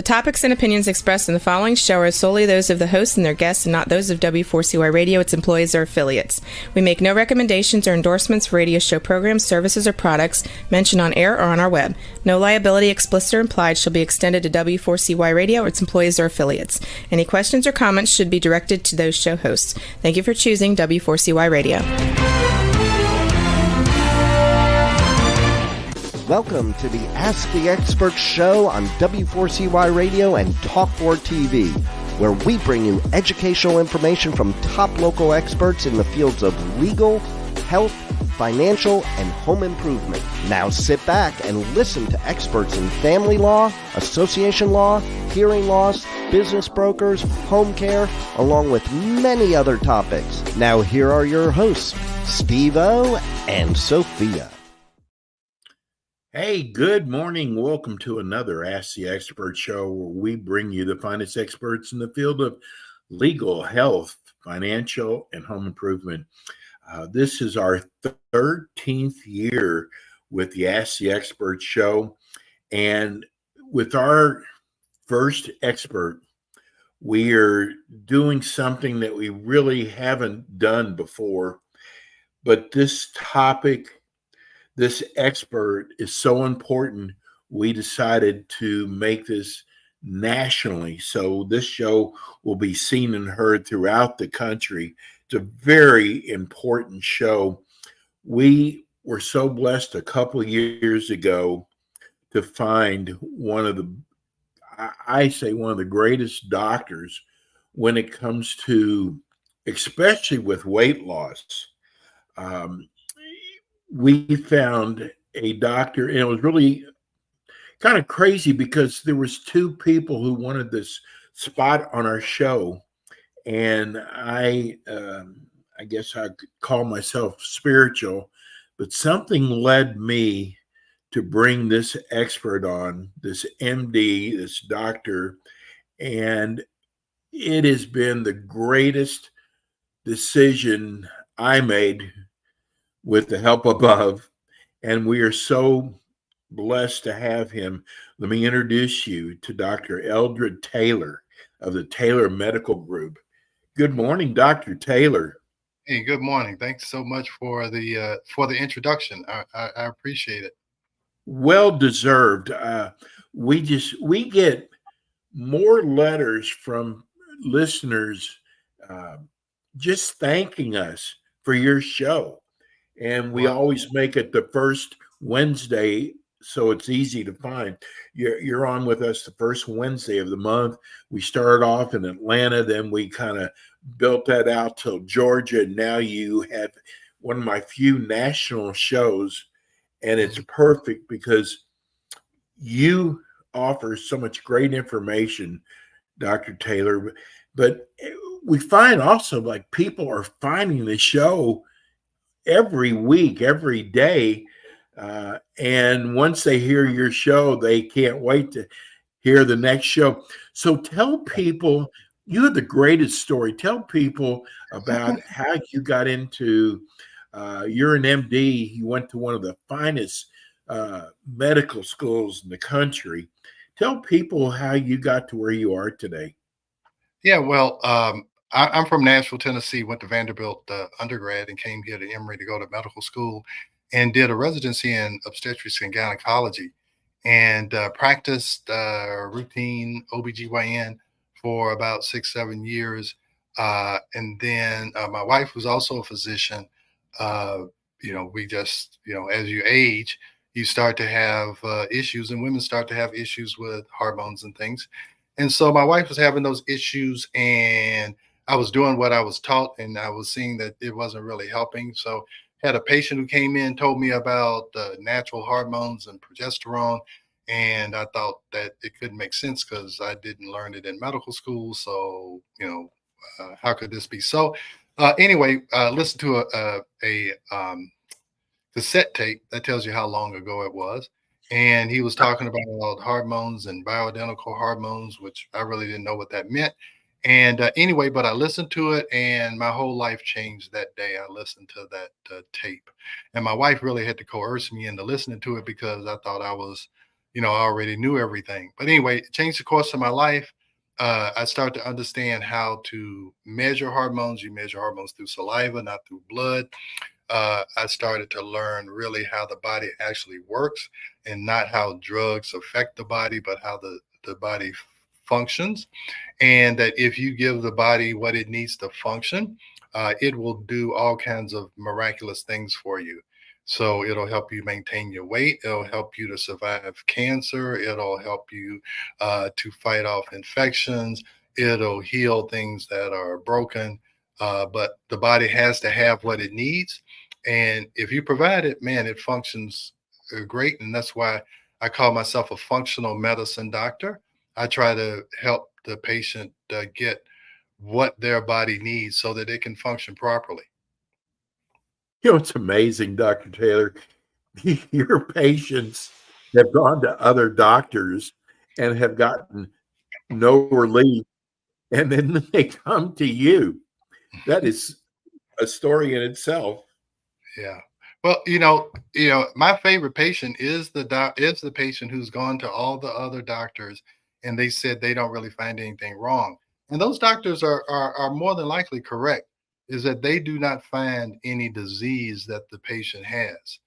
topics and opinions expressed in the following show are solely those of the hosts and their guests and not those of W4CY Radio, its employees, or affiliates. We make no recommendations or endorsements for radio show programs, services, or products mentioned on air or on our web. No liability, explicit or implied, shall be extended to W4CY Radio or its employees or affiliates. Any questions or comments should be directed to those show hosts. Thank you for choosing W4CY Radio. Welcome to the Ask the Expert show on W4CY Radio and Talk4 TV, where we bring you educational information from top local experts in the fields of legal, health, financial, and home improvement. Now sit back and listen to experts in family law, association law, hearing loss, business brokers, home care, along with many other topics. Now here are your hosts, Steve-O and Sophia. Hey, good morning. Welcome to another Ask the Expert show where we bring you the finest experts in the field of legal, health, financial, and home improvement. This is our 13th year with the Ask the Expert show. And with our first expert, we are doing something that we really haven't done before. But this topic, this expert is so important, we decided to make this nationally. So this show will be seen and heard throughout the country. It's a very important show. We were so blessed a couple of years ago to find one of the greatest doctors when it comes to, especially with weight loss. We found a doctor, and it was really kind of crazy because there was two people who wanted this spot on our show, and I guess I could call myself spiritual, but something led me to bring this expert on, this MD, this doctor, and it has been the greatest decision I made with the help above, and we are so blessed to have him. Let me introduce you to Dr. Eldred Taylor of the Taylor Medical Group. Good morning, Dr. Taylor. Hey, good morning. Thanks so much for the introduction. I appreciate it. Well deserved. We get more letters from listeners just thanking us for your show. And we always make it the first Wednesday, so it's easy to find. You're on with us the first Wednesday of the month. We started off in Atlanta, then we kind of built that out till Georgia. And now you have one of my few national shows, and it's perfect because you offer so much great information, Dr. Taylor. But we find also like people are finding the show every week, every day. And once they hear your show, they can't wait to hear the next show. So tell people, you have the greatest story. Tell people about how you got into, you're an MD. You went to one of the finest medical schools in the country. Tell people how you got to where you are today. Yeah, well, I'm from Nashville, Tennessee, went to Vanderbilt undergrad and came here to Emory to go to medical school and did a residency in obstetrics and gynecology and practiced routine OBGYN for about 6-7 years. And then my wife was also a physician. We just, as you age, you start to have issues, and women start to have issues with hormones and things. And so my wife was having those issues, and I was doing what I was taught, and I was seeing that it wasn't really helping. So had a patient who came in, told me about natural hormones and progesterone. And I thought that it couldn't make sense because I didn't learn it in medical school. So, how could this be? So anyway, listen to a cassette tape that tells you how long ago it was. And he was talking about hormones and bioidentical hormones, which I really didn't know what that meant. And anyway, but I listened to it, and my whole life changed that day. I listened to that tape, and my wife really had to coerce me into listening to it because I thought I was I already knew everything. But anyway, it changed the course of my life. I started to understand how to measure hormones. You measure hormones through saliva, not through blood. I started to learn really how the body actually works, and not how drugs affect the body, but how the body functions. And that if you give the body what it needs to function, it will do all kinds of miraculous things for you. So it'll help you maintain your weight. It'll help you to survive cancer. It'll help you to fight off infections. It'll heal things that are broken. But the body has to have what it needs. And if you provide it, man, it functions great. And that's why I call myself a functional medicine doctor. I try to help the patient get what their body needs so that it can function properly. It's amazing, Dr. Taylor. Your patients have gone to other doctors and have gotten no relief, and then they come to you. That is a story in itself. Yeah. Well, my favorite patient is the patient who's gone to all the other doctors and they said they don't really find anything wrong. And those doctors are more than likely correct, is that they do not find any disease that the patient has.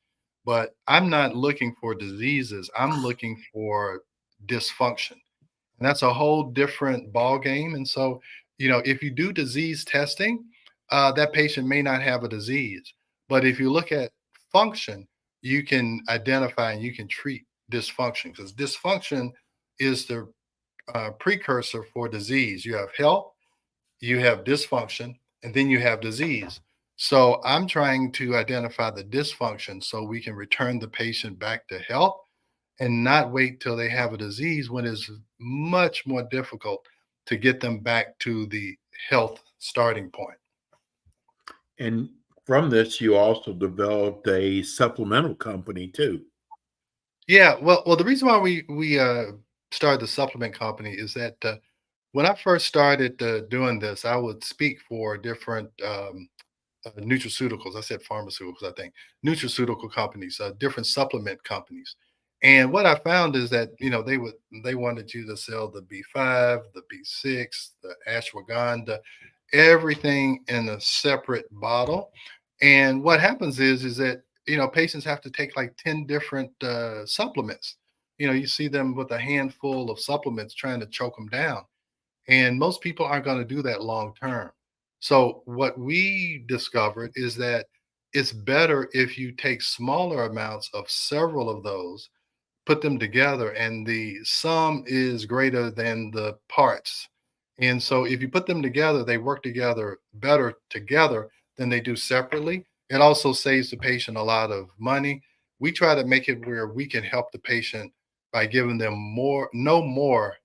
But I'm not looking for diseases. I'm looking for dysfunction. And that's a whole different ball game. And so, if you do disease testing, that patient may not have a disease. But if you look at function, you can identify and you can treat dysfunction, because dysfunction is the precursor for disease. You have health, you have dysfunction, and then you have disease. So I'm trying to identify the dysfunction so we can return the patient back to health and not wait till they have a disease when it's much more difficult to get them back to the health starting point. And from this, you also developed a supplemental company too. Yeah, well, the reason why we started the supplement company is that when I first started doing this, I would speak for different nutraceuticals. I said pharmaceuticals, I think. Nutraceutical companies, different supplement companies. And what I found is that, they wanted you to sell the B5, the B6, the ashwagandha, everything in a separate bottle. And what happens is that, patients have to take like 10 different supplements. You see them with a handful of supplements trying to choke them down. And most people aren't going to do that long term. So, what we discovered is that it's better if you take smaller amounts of several of those, put them together, and the sum is greater than the parts. And so, if you put them together, they work together better together than they do separately. It also saves the patient a lot of money. We try to make it where we can help the patient by giving them no more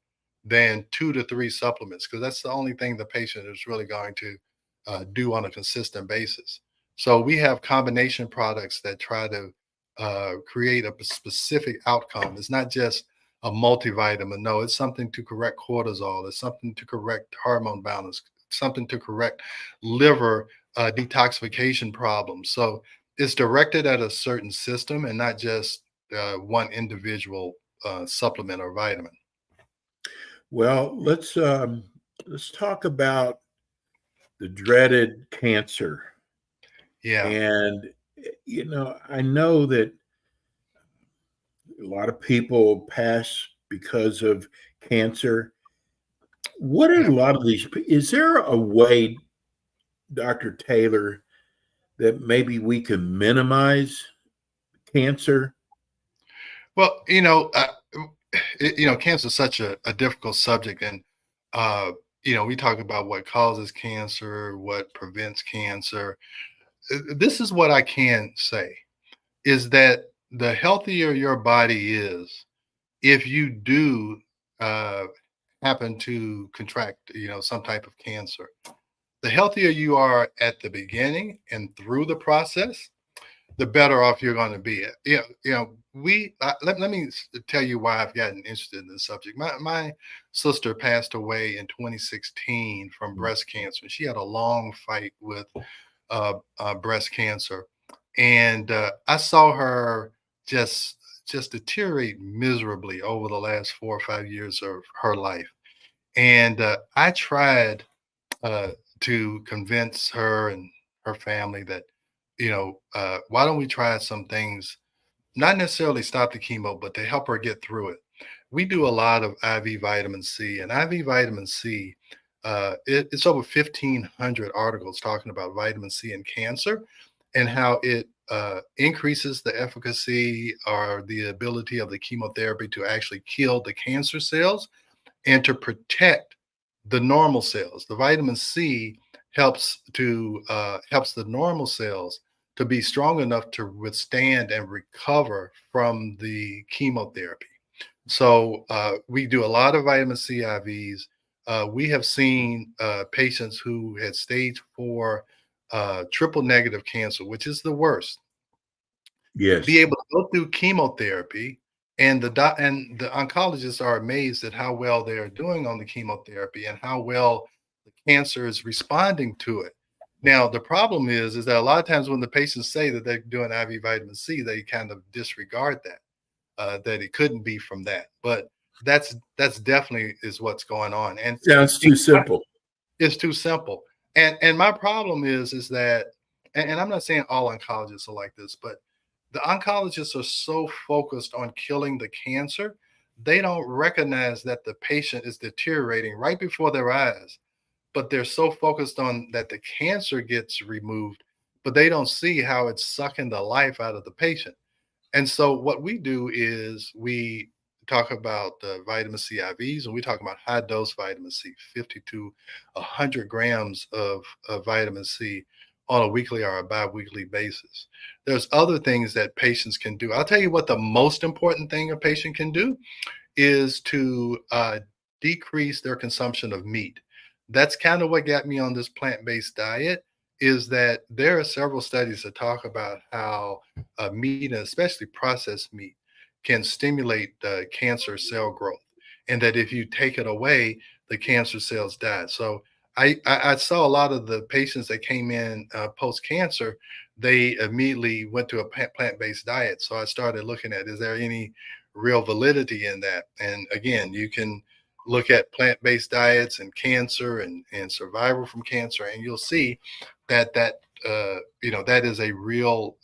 than 2 to 3 supplements, because that's the only thing the patient is really going to do on a consistent basis. So we have combination products that try to create a specific outcome. It's not just a multivitamin. No, it's something to correct cortisol. It's something to correct hormone balance. Something to correct liver detoxification problems. So it's directed at a certain system and not just one individual supplement or vitamin. Well, let's talk about the dreaded cancer. Yeah. And I know that a lot of people pass because of cancer. What are Yeah. a lot of these? Is there a way, Dr. Taylor, that maybe we can minimize cancer? Well, cancer is such a difficult subject, and uh, we talk about what causes cancer, what prevents cancer. This is what I can say is that the healthier your body is, if you do uh, happen to contract, some type of cancer, the healthier you are at the beginning and through the process, the better off you're going to be. Let me tell you why I've gotten interested in this subject. My sister passed away in 2016 from breast cancer. She had a long fight with breast cancer, and I saw her just just deteriorate miserably over the last 4 or 5 years of her life. And I tried uh, to convince her and her family that, why don't we try some things, not necessarily stop the chemo, but to help her get through it. We do a lot of IV vitamin C, and IV vitamin C, it's over 1,500 articles talking about vitamin C and cancer and how it increases the efficacy or the ability of the chemotherapy to actually kill the cancer cells and to protect the normal cells. The vitamin C helps the normal cells to be strong enough to withstand and recover from the chemotherapy. So we do a lot of vitamin C IVs. We have seen patients who had stage 4 triple negative cancer, which is the worst, be Yes. able to go through chemotherapy, and the oncologists are amazed at how well they are doing on the chemotherapy and how well the cancer is responding to it. Now, the problem is that a lot of times when the patients say that they're doing IV vitamin C, they kind of disregard that, that it couldn't be from that. But that's definitely is what's going on. Sounds too simple. It's too simple. And my problem is that, and I'm not saying all oncologists are like this, but the oncologists are so focused on killing the cancer, they don't recognize that the patient is deteriorating right before their eyes. But they're so focused on that the cancer gets removed, but they don't see how it's sucking the life out of the patient. And so what we do is we talk about the vitamin C IVs, and we talk about high dose vitamin C, 50 to 100 grams of vitamin C on a weekly or a biweekly basis. There's other things that patients can do. I'll tell you what the most important thing a patient can do is to decrease their consumption of meat. That's kind of what got me on this plant-based diet, is that there are several studies that talk about how meat, and especially processed meat, can stimulate cancer cell growth, and that if you take it away, the cancer cells die. So I saw a lot of the patients that came in post-cancer, they immediately went to a plant-based diet. So I started looking at, is there any real validity in that? And again, you can look at plant-based diets and cancer and survival from cancer, and you'll see that is a real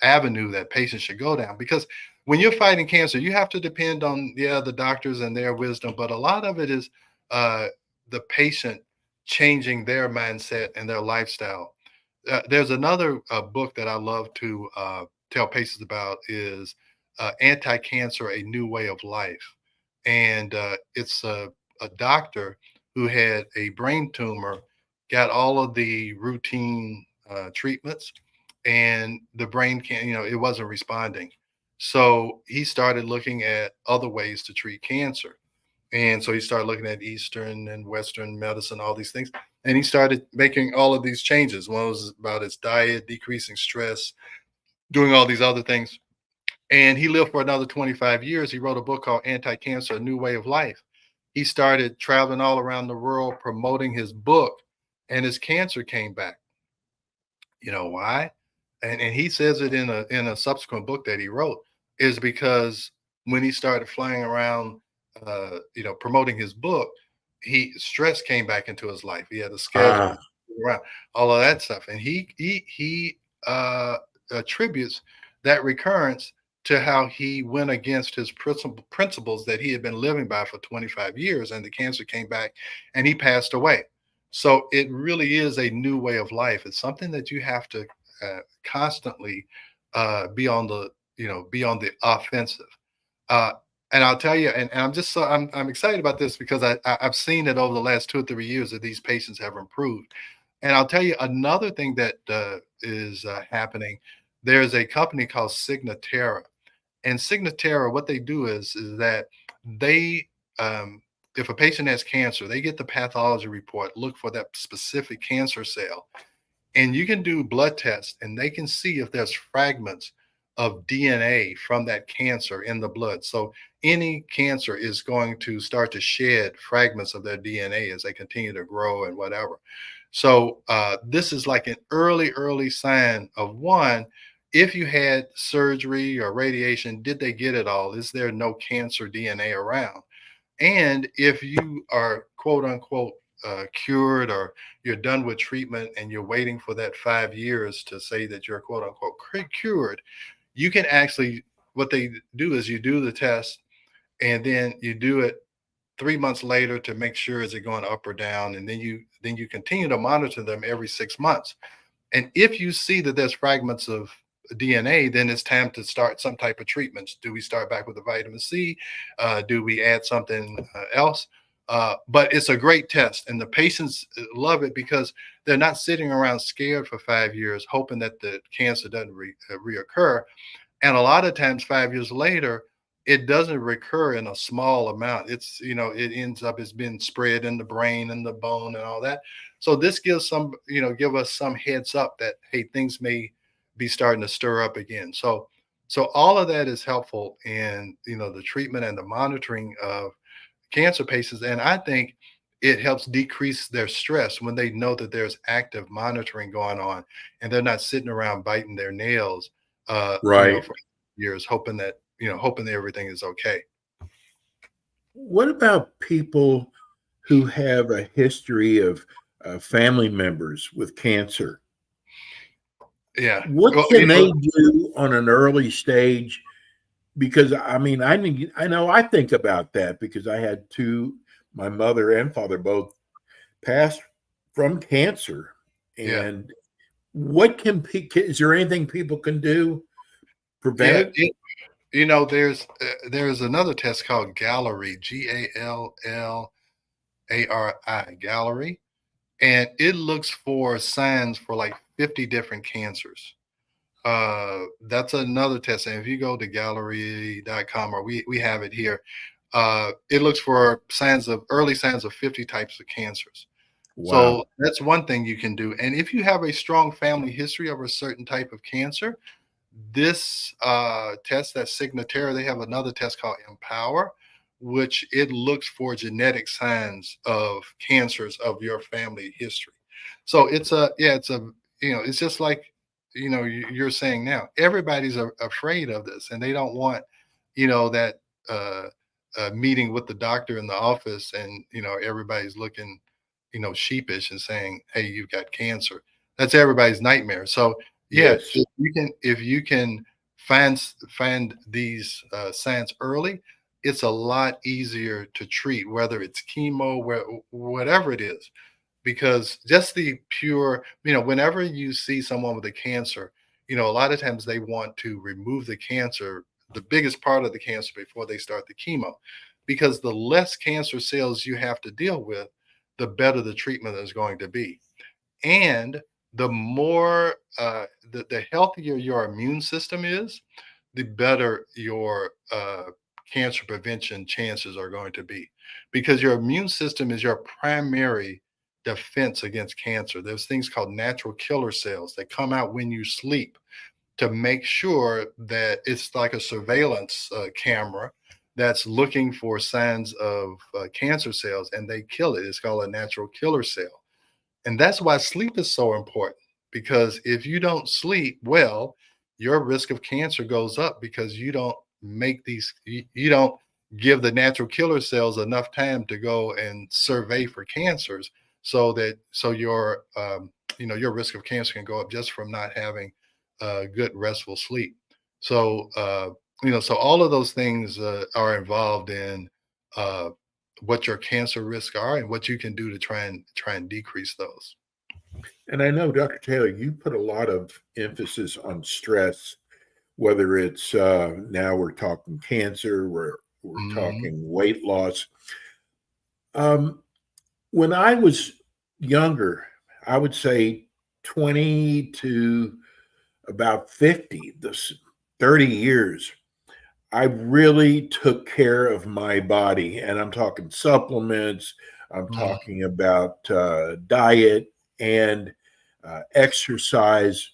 avenue that patients should go down, because when you're fighting cancer, you have to depend on the doctors and their wisdom, but a lot of it is uh, the patient changing their mindset and their lifestyle. There's another book that I love to tell patients about, is Anti-Cancer: A New Way of Life. And it's a doctor who had a brain tumor, got all of the routine treatments, and the brain can't, it wasn't responding. So he started looking at other ways to treat cancer. And so he started looking at Eastern and Western medicine, all these things. And he started making all of these changes. One was about his diet, decreasing stress, doing all these other things. And he lived for another 25 years. He wrote a book called Anti-Cancer: A New Way of Life. He started traveling all around the world promoting his book, and his cancer came back. You know why? And he says it in a subsequent book that he wrote, is because when he started flying around, promoting his book, he stress came back into his life. He had a schedule Ah, around all of that stuff, and he attributes that recurrence to how he went against his principles that he had been living by for 25 years, and the cancer came back, and he passed away. So it really is a new way of life. It's something that you have to constantly be on the offensive. Uh, and I'll tell you, and I'm just so I'm excited about this, because I've seen it over the last 2 or 3 years that these patients have improved. And I'll tell you another thing that is happening. There's a company called Signatera, and Signatera, what they do is that they if a patient has cancer, they get the pathology report, look for that specific cancer cell, and you can do blood tests, and they can see if there's fragments of DNA from that cancer in the blood. So any cancer is going to start to shed fragments of their DNA as they continue to grow and whatever. So this is like an early sign of one, if you had surgery or radiation, did they get it all? Is there no cancer DNA around? And if you are quote unquote cured, or you're done with treatment and you're waiting for that 5 years to say that you're quote unquote cured, you can actually, what they do is you do the test and then you do it 3 months later to make sure is it going up or down, and then you continue to monitor them every 6 months. And if you see that there's fragments of DNA, then it's time to start some type of treatments. Do we start back with the vitamin C? Do we add something else? But it's a great test, and the patients love it because they're not sitting around scared for 5 years, hoping that the cancer doesn't reoccur. And a lot of times, 5 years later, it doesn't recur in a small amount. It's, it ends up as being spread in the brain and the bone and all that. So this gives give us some heads up that, hey, things may be starting to stir up again. So all of that is helpful in, the treatment and the monitoring of cancer patients. And I think it helps decrease their stress when they know that there's active monitoring going on and they're not sitting around biting their nails, Right. for years, hoping that everything is okay. What about people who have a history of family members with cancer? Yeah. What Well, can they do on an early stage? Because I mean, I know I think about that because I had my mother and father both passed from cancer. yeah. And what is there anything people can do prevent Yeah. it? There's another test called Gallery, GALLARI, Gallery, and it looks for signs for like 50 different cancers. That's another test. And if you go to gallery.com, or we have it here, it looks for early signs of 50 types of cancers. Wow. So that's one thing you can do. And if you have a strong family history of a certain type of cancer, this test, that Signatera, they have another test called Empower, which it looks for genetic signs of cancers of your family history. So it's just like, you're saying now, everybody's afraid of this, and they don't want, that meeting with the doctor in the office, and, everybody's looking, sheepish and saying, hey, you've got cancer. That's everybody's nightmare. So yeah, Yes. if you can find these signs early, it's a lot easier to treat, whether it's chemo, whatever it is, because just the pure, whenever you see someone with a cancer, a lot of times they want to remove the cancer, the biggest part of the cancer, before they start the chemo, because the less cancer cells you have to deal with, the better the treatment is going to be. And the more the healthier your immune system is, the better your cancer prevention chances are going to be, because your immune system is your primary defense against cancer. There's things called natural killer cells that come out when you sleep to make sure that it's like a surveillance camera that's looking for signs of cancer cells, and they kill it. It's called a natural killer cell. And that's why sleep is so important, because if you don't sleep well, your risk of cancer goes up, because you don't give the natural killer cells enough time to go and survey for cancers, so your risk of cancer can go up just from not having good restful sleep. So all of those things are involved in uh, what your cancer risks are and what you can do to try and decrease those. And I know, Dr. Taylor, you put a lot of emphasis on stress, whether it's now we're talking cancer, we're Mhm. talking weight loss. Um, when I was younger, I would say 20 to about 50, this 30 years, I really took care of my body. And I'm talking supplements, I'm Mhm. talking about diet and exercise.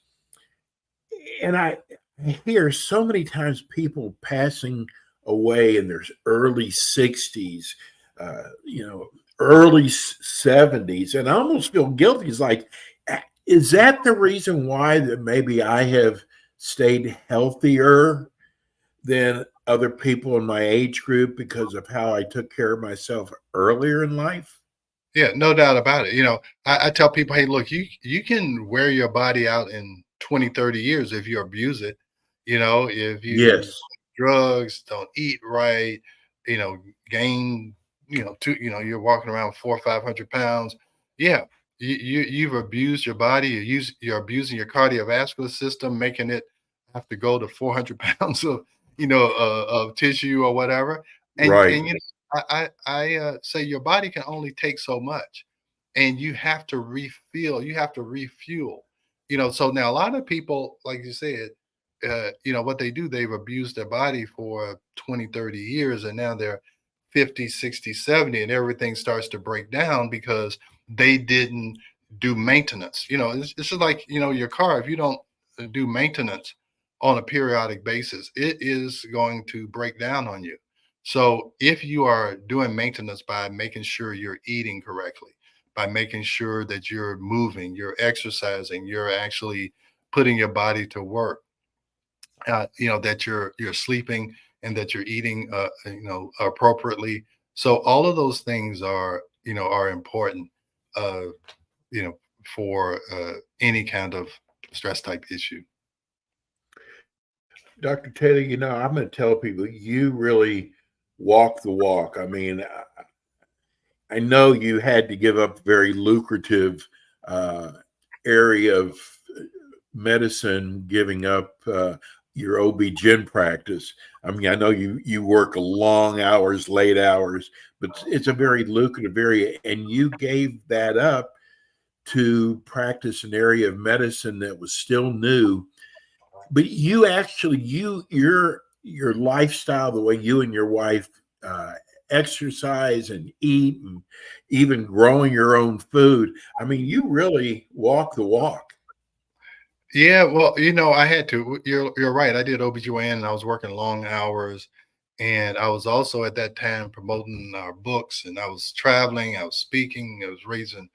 And I hear so many times people passing away in their early 60s, early 70s, and I almost feel guilty. It's like, is that the reason why that maybe I have stayed healthier than other people in my age group because of how I took care of myself earlier in life? Yeah, no doubt about it. I tell people, hey, look, you can wear your body out in 20, 30 years if you abuse it. If you Yes, drugs, don't eat right, you know, gain, you're walking around 400 or 500 pounds. Yeah, you've abused your body. You're abusing your cardiovascular system, making it have to go to 400 pounds of of tissue or whatever. And right, I say your body can only take so much, and you have to refill. You have to refuel. So now a lot of people, like you said, what they do, they've abused their body for 20, 30 years, and now they're 50, 60, 70, and everything starts to break down because they didn't do maintenance. It's just like, your car. If you don't do maintenance on a periodic basis, it is going to break down on you. So if you are doing maintenance by making sure you're eating correctly, by making sure that you're moving, you're exercising, you're actually putting your body to work, that you're sleeping and that you're eating, appropriately. So all of those things are important, uh, you know, for any kind of stress type issue. Dr. Taylor. I'm going to tell people you really walk the walk. I mean, I know you had to give up a very lucrative uh, area of medicine, giving up your OB-GYN practice. I mean, I know you work long hours, late hours, but it's a very lucrative area, and you gave that up to practice an area of medicine that was still new. But you actually, your lifestyle, the way you and your wife uh, exercise and eat, and even growing your own food. I mean, you really walk the walk. Yeah, well, I had to. You're right. I did OBGYN and I was working long hours. And I was also at that time promoting our books, and I was traveling, I was speaking, I was raising,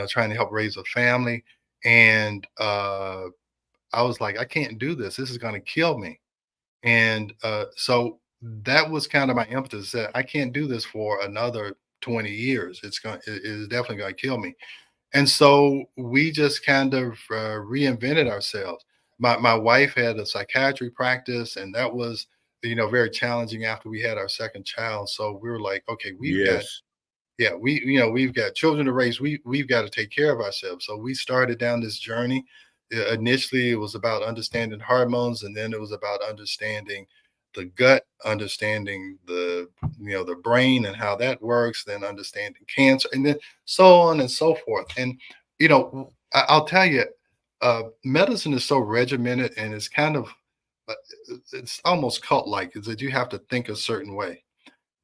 trying to help raise a family. And I was like, I can't do this. This is going to kill me. And so that was kind of my impetus, that I can't do this for another 20 years. It is definitely going to kill me. And so we just kind of reinvented ourselves. My wife had a psychiatry practice, and that was, very challenging after we had our second child. So we were like, okay, Yes. we've got children to raise. We've got to take care of ourselves. So we started down this journey. Initially, it was about understanding hormones, and then it was about understanding the gut, understanding the brain and how that works, then understanding cancer, and then so on and so forth. And I'll tell you, medicine is so regimented, and it's kind of uh, it's almost cult like, is that you have to think a certain way,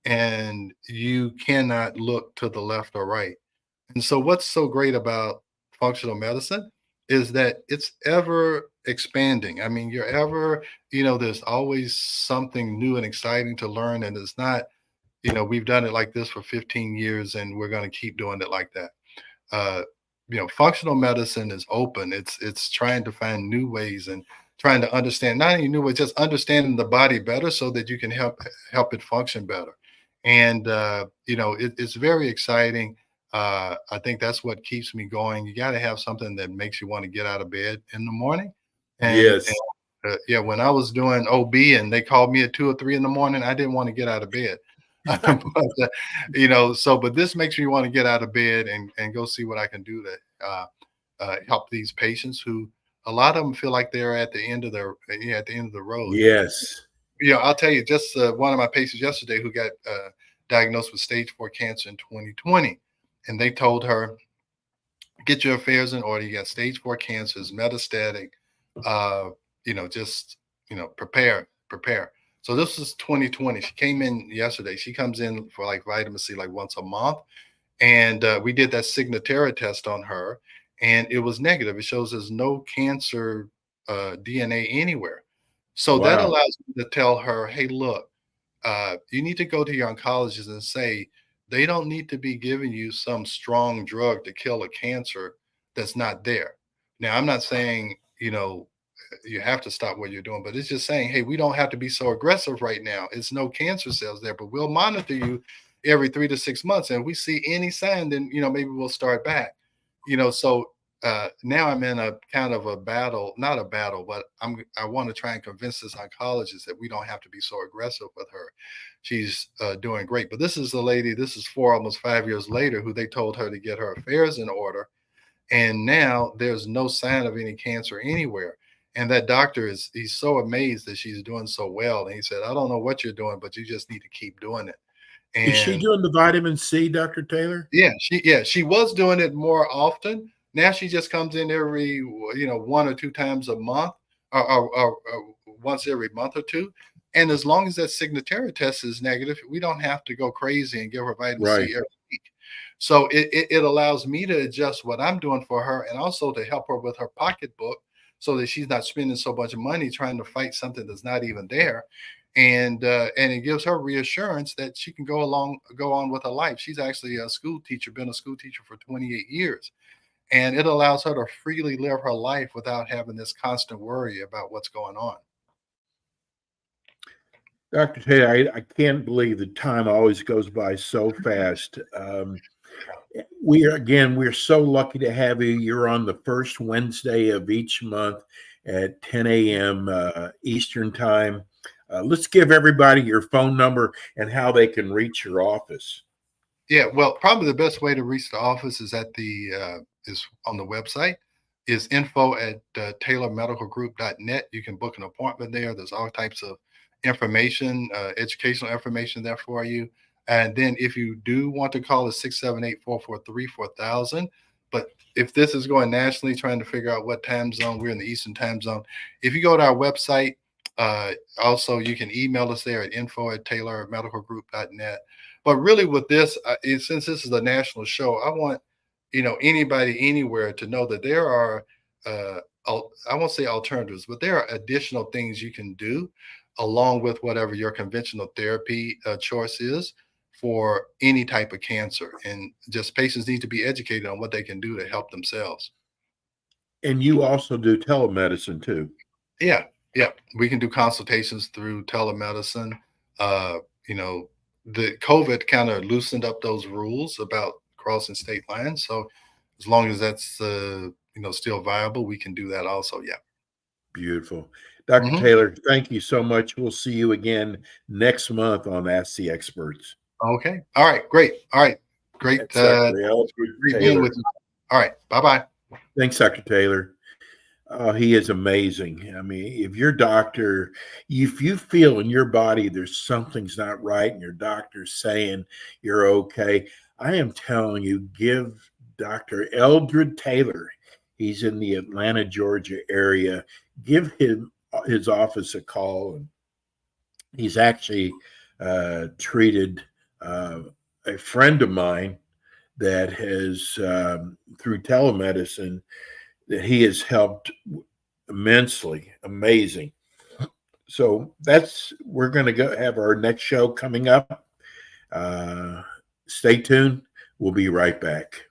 and you cannot look to the left or right. And so, what's so great about functional medicine is that it's ever expanding. I mean, there's always something new and exciting to learn. And it's not, we've done it like this for 15 years and we're going to keep doing it like that. uh, Functional medicine is open. It's trying to find new ways and trying to understand, not only new ways, just understanding the body better so that you can help it function better. And it's very exciting. I think that's what keeps me going. You got to have something that makes you want to get out of bed in the morning. And Yes. yeah, when I was doing OB and they called me at 2 or 3 in the morning, I didn't want to get out of bed. But, but this makes me want to get out of bed and go see what I can do to help these patients who, a lot of them feel like they're at the end of at the end of the road. Yes. I'll tell you, just one of my patients yesterday who got diagnosed with stage 4 cancer in 2020, and they told her, get your affairs in order. You got stage 4 cancer, it's metastatic. Uh, just prepare. So this is 2020. She came in yesterday. She comes in for like vitamin C like once a month, and we did that Signatera test on her, and it was negative. It shows there's no cancer DNA anywhere. So that Wow. allows me to tell her, hey, look, you need to go to your oncologist and say they don't need to be giving you some strong drug to kill a cancer that's not there. Now, I'm not saying, you have to stop what you're doing. But it's just saying, hey, we don't have to be so aggressive right now. It's no cancer cells there, but we'll monitor you every 3 to 6 months. And if we see any sign, then, maybe we'll start back, so now I'm in a kind of a battle, not a battle, but I want to try and convince this oncologist that we don't have to be so aggressive with her. She's doing great. But this is the lady, this is 4, almost 5 years later, who they told her to get her affairs in order. And now there's no sign of any cancer anywhere. And that doctor he's so amazed that she's doing so well. And he said, I don't know what you're doing, but you just need to keep doing it. And is she doing the vitamin C, Dr. Taylor? Yeah, she was doing it more often. Now she just comes in every, 1 or 2 times a month, or once every month or two. And as long as that Signatera test is negative, we don't have to go crazy and give her vitamin C every week. So it allows me to adjust what I'm doing for her, and also to help her with her pocketbook, so that she's not spending so much money trying to fight something that's not even there. And it gives her reassurance that she can go on with her life. She's actually a school teacher, been a school teacher for 28 years. And it allows her to freely live her life without having this constant worry about what's going on. Dr. Taylor, I can't believe the time always goes by so fast. We're so lucky to have you. You're on the first Wednesday of each month at 10 a.m. Eastern time. Let's give everybody your phone number and how they can reach your office. Yeah, well, probably the best way to reach the office is is on the website, is info@taylormedicalgroup.net. You can book an appointment there. There's all types of information, educational information there for you. And then if you do want to call, it's 678-443-4000. But if this is going nationally, trying to figure out what time zone, we're in the Eastern time zone. If you go to our website, also you can email us there at info@taylormedicalgroup.net. But really with this, since this is a national show, I want, anybody anywhere to know that there are, I won't say alternatives, but there are additional things you can do along with whatever your conventional therapy choice is for any type of cancer. And just patients need to be educated on what they can do to help themselves. And you also do telemedicine too. Yeah. We can do consultations through telemedicine. The COVID kind of loosened up those rules about crossing state lines. So as long as that's, still viable, we can do that also. Yeah. Beautiful. Dr. Taylor, thank you so much. We'll see you again next month on Ask the Experts. Okay. All right. Great. All right. Great. Great being with you. All right. Bye-bye. Thanks, Dr. Taylor. He is amazing. I mean, if your doctor, if you feel in your body there's something's not right and your doctor's saying you're okay, I am telling you, give Dr. Eldred Taylor, he's in the Atlanta, Georgia area, give him his office a call. And he's actually treated a friend of mine that has, through telemedicine, that he has helped immensely. Amazing. So we're going to go have our next show coming up. Stay tuned. We'll be right back.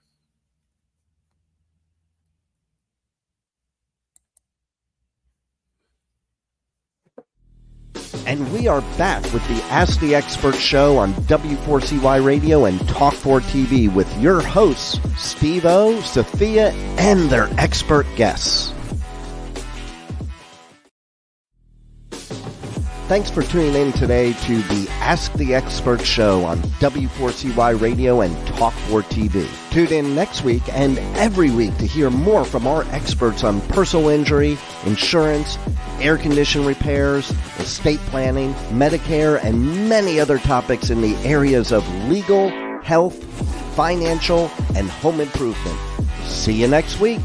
And we are back with the Ask the Expert show on W4CY Radio and Talk4TV with your hosts, Steve-O, Sophia, and their expert guests. Thanks for tuning in today to the Ask the Expert show on W4CY Radio and Talk4TV. Tune in next week and every week to hear more from our experts on personal injury, insurance, air condition repairs, estate planning, Medicare, and many other topics in the areas of legal, health, financial, and home improvement. See you next week.